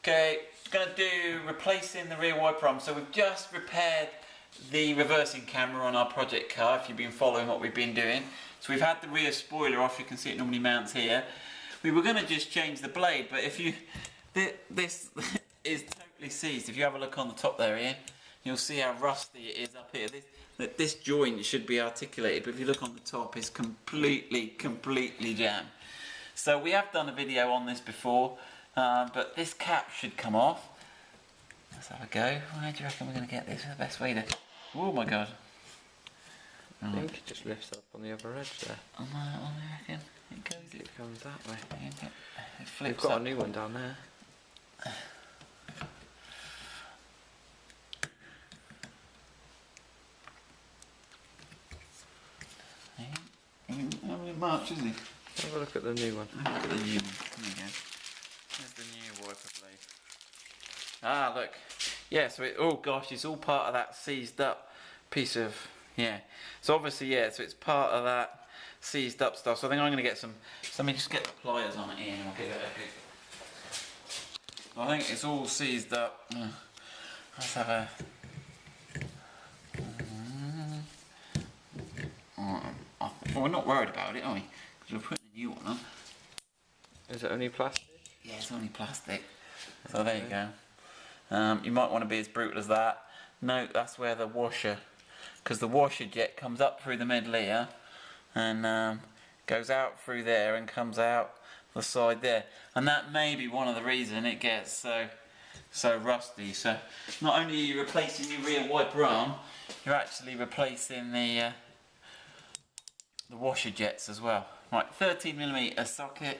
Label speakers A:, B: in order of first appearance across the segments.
A: Okay, going to do replacing the rear wiper arm. So we've just repaired the reversing camera on our project car, if you've been following what we've been doing. So we've had the rear spoiler off, you can see it normally mounts here. We were going to just change the blade, but if you, this is totally seized. If you have a look on the top there, Ian, you'll see how rusty it is up here. This joint should be articulated, but if you look on the top, it's completely jammed. So we have done a video on this before, but this cap should come off. Let's have a go. Where do you reckon we're going to get this? The best way to... Oh my god.
B: I think it just lifts up on the other edge there.
A: I reckon it
B: comes that way.
A: It flips
B: We've got
A: up.
B: a new one down there.
A: How many marks is he?
B: Have a look at the new one.
A: Look at the new one. There you go. There's the new wiper blade. Ah, look. Yeah, so it, oh gosh, it's all part of that seized up piece of, yeah. So obviously, yeah, so it's part of that seized up stuff. So I think I'm going to get some, so let me just get the pliers on it here and I'll give it a good. I think it's all seized up. Let's have a... Well, we're not worried about it, are we? Because we're putting a new one on.
B: Is it only plastic?
A: Yeah, it's only plastic. So there you go. You might want to be as brutal as that. No, that's where the washer, because the washer jet comes up through the middle here and goes out through there and comes out the side there. And that may be one of the reasons it gets so rusty. So not only are you replacing your rear wiper arm, you're actually replacing the washer jets as well. Right, 13mm socket.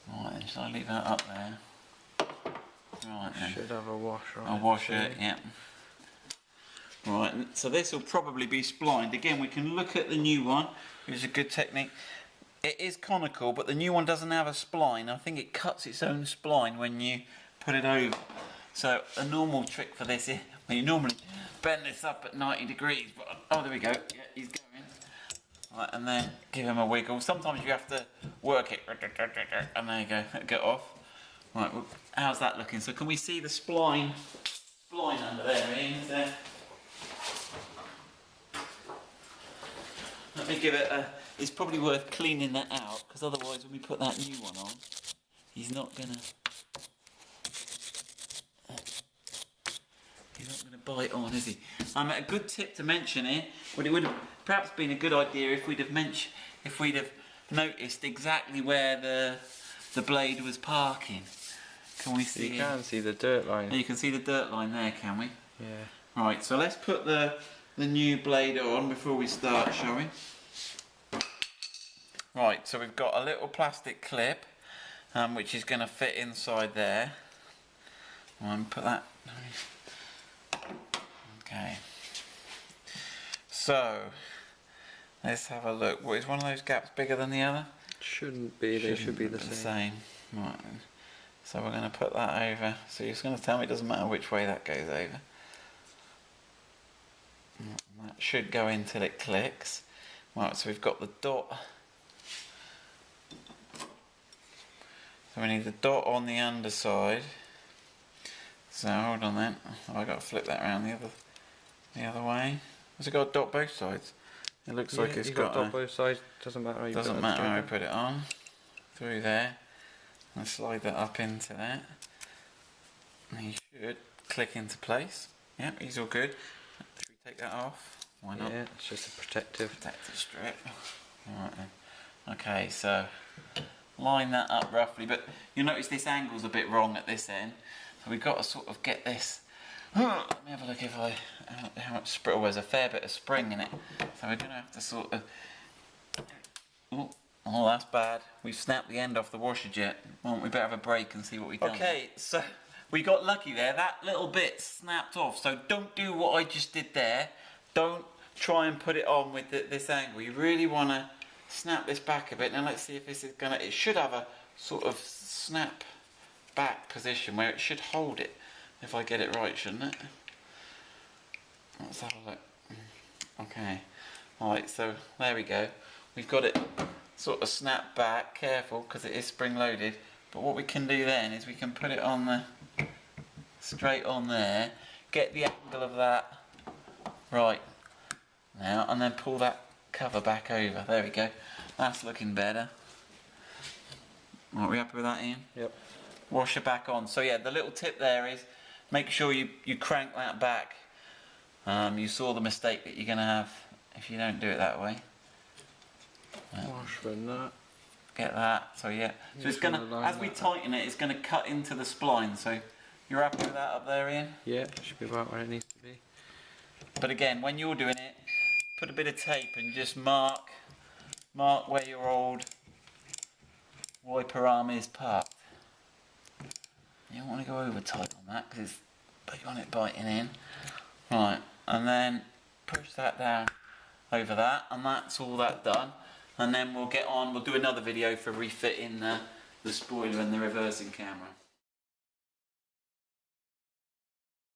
A: Right, then shall I leave that up there? Right then.
B: Should have a washer on
A: I'll wash it, yeah. Right, so this will probably be splined. Again, we can look at the new one, which is a good technique. It is conical, but the new one doesn't have a spline. I think it cuts its own spline when you put it over. So a normal trick for this is, well, you normally bend this up at 90 degrees, but oh, there we go. Yeah, he's going. Right, and then give him a wiggle. Sometimes you have to work it, and there you go, get off. Right, well, how's that looking? So can we see the spline under there, Ian? Is there? Let me give it a... It's probably worth cleaning that out, because otherwise when we put that new one on, he's not gonna bite on, is he? A good tip to mention here, but it would have perhaps been a good idea if we'd have noticed exactly where the blade was parking. Can we see?
B: You can see the dirt line.
A: You can see the dirt line there, can we?
B: Yeah.
A: Right, so let's put the new blade on before we start, shall we? Right, so we've got a little plastic clip, which is going to fit inside there. Put that. Okay. So let's have a look. What, is one of those gaps bigger than the other?
B: Shouldn't be. They should be the same.
A: Right. So we're going to put that over. So you're just going to tell me it doesn't matter which way that goes over. That should go in till it clicks. Right. So we've got the dot. So we need the dot on the underside. So hold on then. Oh, I got to flip that around the other way. Has it got a dot both sides? It looks like it's got
B: a dot both sides. Doesn't matter how you
A: doesn't matter how I put it on. Through there. And slide that up into that. And he should click into place. Yep, he's all good. Should we take that off? Why not?
B: Yeah, it's just a protective
A: strip. Alright then. Okay, so line that up roughly, but you'll notice this angle's a bit wrong at this end. So we've got to sort of get this. Let me have a look if how much spring. Oh, there's a fair bit of spring in it. So we're going to have to sort of. Oh, that's bad. We've snapped the end off the washer jet. Well, we better have a break and see what we've done. Okay, so we got lucky there. That little bit snapped off. So don't do what I just did there. Don't try and put it on with this angle. You really want to snap this back a bit. Now let's see if this is going to... It should have a sort of snap back position where it should hold it. If I get it right, shouldn't it? Let's have a look. Okay. Right, so there we go. We've got it sort of snapped back, careful because it is spring loaded. But what we can do then is we can put it on the straight on there, get the angle of that right now, and then pull that cover back over. There we go. That's looking better. Are we happy with that, Ian?
B: Yep.
A: Wash it back on. So yeah, the little tip there is make sure you crank that back. You saw the mistake that you're going to have if you don't do it that way.
B: Wash from that.
A: Get that. So yeah. So it's going to, as we tighten it, it's going to cut into the spline. So you're happy with that up there, Ian?
B: Yeah, should be about where it needs to be.
A: But again, when you're doing it, put a bit of tape and just mark where your old wiper arm is parked. You don't want to go over tight on that because you want it biting in. Right, and then push that down over that, and that's all that done. And then we'll get on, we'll do another video for refitting the spoiler and the reversing camera.